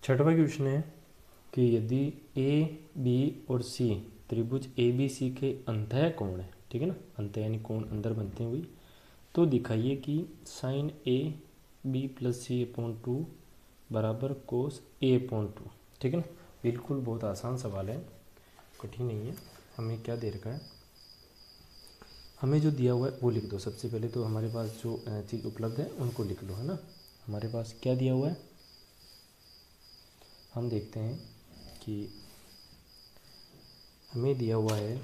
छठवां क्वेश्चन है कि यदि ए बी और सी त्रिभुज ए बी सी के अंतः कोण है, ठीक है ना, अंतः यानी कोण अंदर बनते हैं वही, तो दिखाइए कि sine A B plus C upon two बराबर कोस ए अपॉन टू। ठीक है ना, बिल्कुल बहुत आसान सवाल है, कठिन नहीं है। हमें क्या दे रखा है, हमें जो दिया हुआ है वो लिख दो। सबसे पहले तो हमारे पास जो चीज़ उपलब्ध है उनको लिख लो, है ना। हमारे पास क्या दिया हुआ है, हम देखते हैं कि हमें दिया हुआ है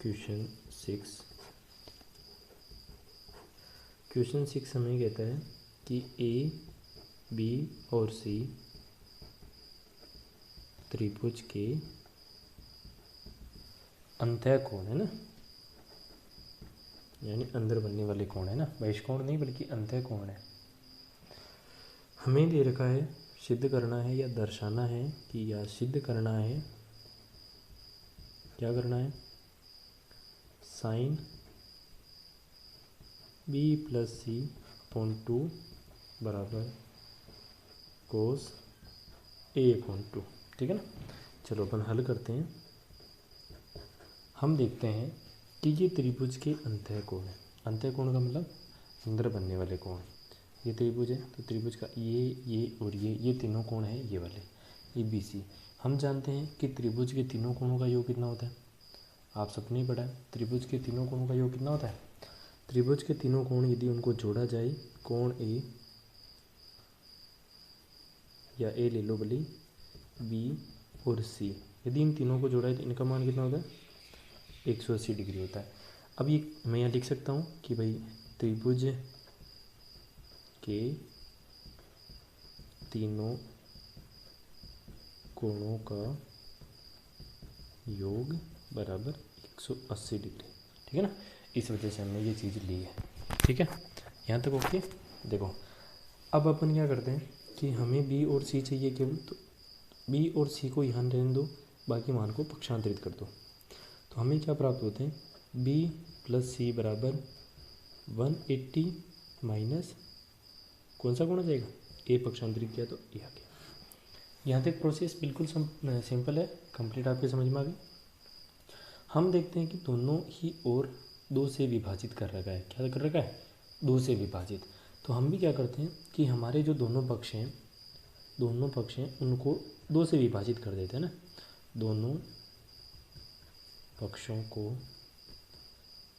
क्वेश्चन 6। क्वेश्चन 6 हमें कहता है कि ए बी और सी त्रिभुज के अंतः कोण है ना, यानी अंदर बनने वाले कोण है ना, बहिष्कोण नहीं बल्कि अंतः कोण है। हमें दे रखा है, सिद्ध करना है या दर्शाना है कि या सिद्ध करना है, क्या करना है, sine B plus C upon two बराबर कोस ए अपॉन टू। ठीक है ना, चलो अपन हल करते हैं। हम देखते हैं कि ये त्रिभुज के अंतः कोण है। अंतः कोण का मतलब अंदर बनने वाले कोण। ये त्रिभुज है तो त्रिभुज का ये और ये तीनों कोण है, ये वाले ए बी सी। हम जानते हैं कि त्रिभुज के तीनों कोणों का योग कितना होता है, आप सबने ही पढ़ा है। त्रिभुज के तीनों कोणों का योग कितना होता है, त्रिभुज के तीनों कोण यदि उनको जोड़ा जाए, कोण ए या ए ले लो भले, बी और सी, यदि इन तीनों को जोड़ा है तो इनका मान कितना होता है, 180 डिग्री होता है। अब ये मैं यहाँ लिख सकता हूँ कि भाई त्रिभुज के तीनों कोणों का योग बराबर 180 डिग्री। ठीक है ना, इस वजह से हमने ये चीज़ ली है। ठीक है, यहाँ तक ओके। देखो अब अपन क्या करते हैं कि हमें बी और सी चाहिए केवल, तो बी और सी को यहाँ रहने दो, बाकी मान को पक्षांतरित कर दो। तो हमें क्या प्राप्त होते हैं, बी प्लस सी बराबर 180 माइनस कौन सा कोण आ जाएगा, ए पक्षांतरित किया तो ए आ गया। यहाँ तक प्रोसेस बिल्कुल सिंपल है, कंप्लीट आपके समझ में आ गई। हम देखते हैं कि दोनों ही ओर 2 से विभाजित कर रखा है। क्या कर रखा है, 2 से विभाजित। तो हम भी क्या करते हैं कि हमारे जो दोनों पक्ष हैं उनको 2 से विभाजित कर देते हैं ना। दोनों पक्षों को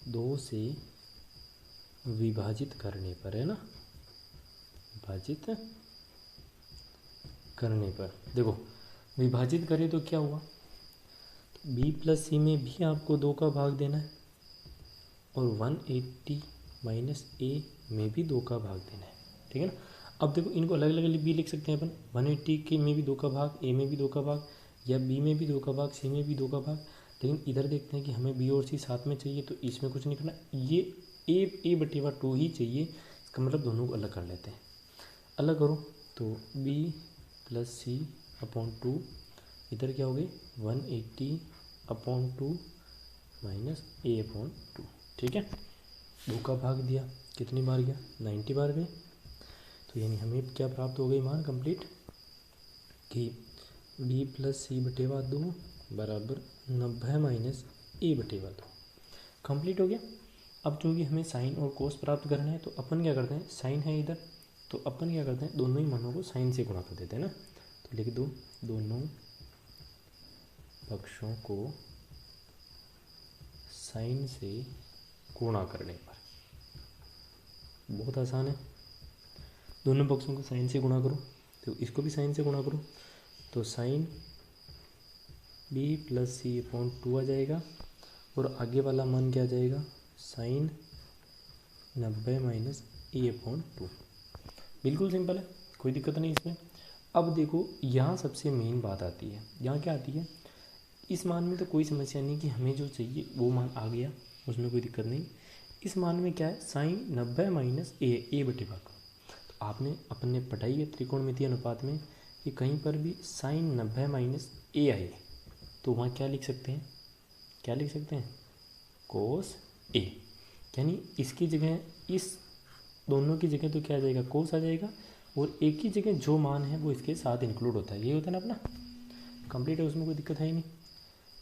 2 से विभाजित करने पर, है ना, विभाजित करने पर देखो विभाजित करें तो क्या हुआ, बी प्लस सी में भी आपको 2 का भाग देना है और 180 माइनस ए में भी 2 का भाग देना है। ठीक है ना, अब देखो इनको अलग अलग भी लिख सकते हैं अपन, 180 के में भी 2 का भाग, ए में भी 2 का भाग, या बी में भी 2 का भाग, सी में भी 2 का भाग। लेकिन इधर देखते हैं कि हमें बी और सी साथ में चाहिए, तो इसमें कुछ नहीं करना, ये ए बटे 2 ही चाहिए। इसका मतलब दोनों को अलग कर लेते हैं। अलग करो तो B plus C upon to, इधर क्या हो गई 180 अपॉन टू माइनस ए अपॉन टू। ठीक है, 2 का भाग दिया, कितनी बार गया, 90 बार गए। तो यानी हमें क्या प्राप्त हो गई, मान कंप्लीट कि बी प्लस सी बटे 2 बराबर 90 माइनस ए बटे 2 कंप्लीट हो गया। अब चूँकि हमें साइन और कोस प्राप्त करना है, तो अपन क्या करते हैं, साइन है इधर, तो अपन क्या करते हैं, दोनों ही मानों को साइन से गुणा कर देते हैं ना। तो लिख दो, दोनों पक्षों को साइन से गुणा करने पर, बहुत आसान है। दोनों पक्षों को साइन से गुणा करो, तो इसको भी साइन से गुणा करो, तो sine B plus C upon 2 आ जाएगा, और आगे वाला मान क्या आ जाएगा, साइन 90 माइनस ए अपॉन 2। बिल्कुल सिंपल है, कोई दिक्कत नहीं इसमें। अब देखो यहाँ सबसे मेन बात आती है, यहाँ क्या आती है, इस मान में तो कोई समस्या नहीं कि हमें जो चाहिए वो मान आ गया, उसमें कोई दिक्कत नहीं। इस मान में क्या है, साइन 90 माइनस ए बटे 2। तो आपने अपन ने पढ़ाई है त्रिकोणमितीय अनुपात में कि कहीं पर भी साइन 90 माइनस ए आए तो वहाँ क्या लिख सकते हैं, क्या लिख सकते हैं, कोस ए, यानी इसकी जगह, इस दोनों की जगह तो क्या आ जाएगा, कोस आ जाएगा, और एक ही जगह जो मान है वो इसके साथ इंक्लूड होता है, ये होता है ना अपना, कंप्लीट है, उसमें कोई दिक्कत है ही नहीं।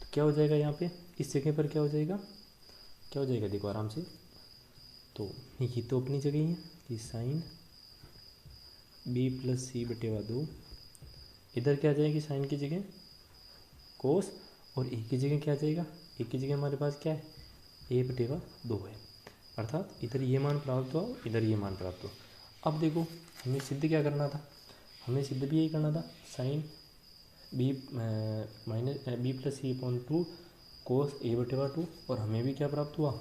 तो क्या हो जाएगा यहाँ पे, इस जगह पर क्या हो जाएगा, क्या हो जाएगा देखो आराम से, तो ये तो अपनी जगह ही है कि साइन बी प्लस सी बटेवा 2, इधर क्या आ जाएगी साइन की जगह कोस, और ए की जगह क्या आ जाएगा, ए की जगह हमारे पास क्या है, ए बटेवा 2 है, अर्थात इधर ये मान प्राप्त हुआ, इधर ये मान प्राप्त हुआ। अब देखो हमें सिद्ध क्या करना था, हमें सिद्ध भी यही करना था, sine B minus B plus C upon 2 cos A बटेवा 2, और हमें भी क्या प्राप्त हुआ,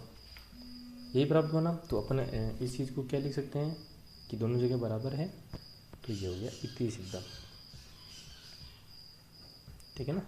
यही प्राप्त हुआ ना। तो अपन इस चीज़ को क्या लिख सकते हैं कि दोनों जगह बराबर है, तो ये हो गया इति सिद्धम, ठीक है ना।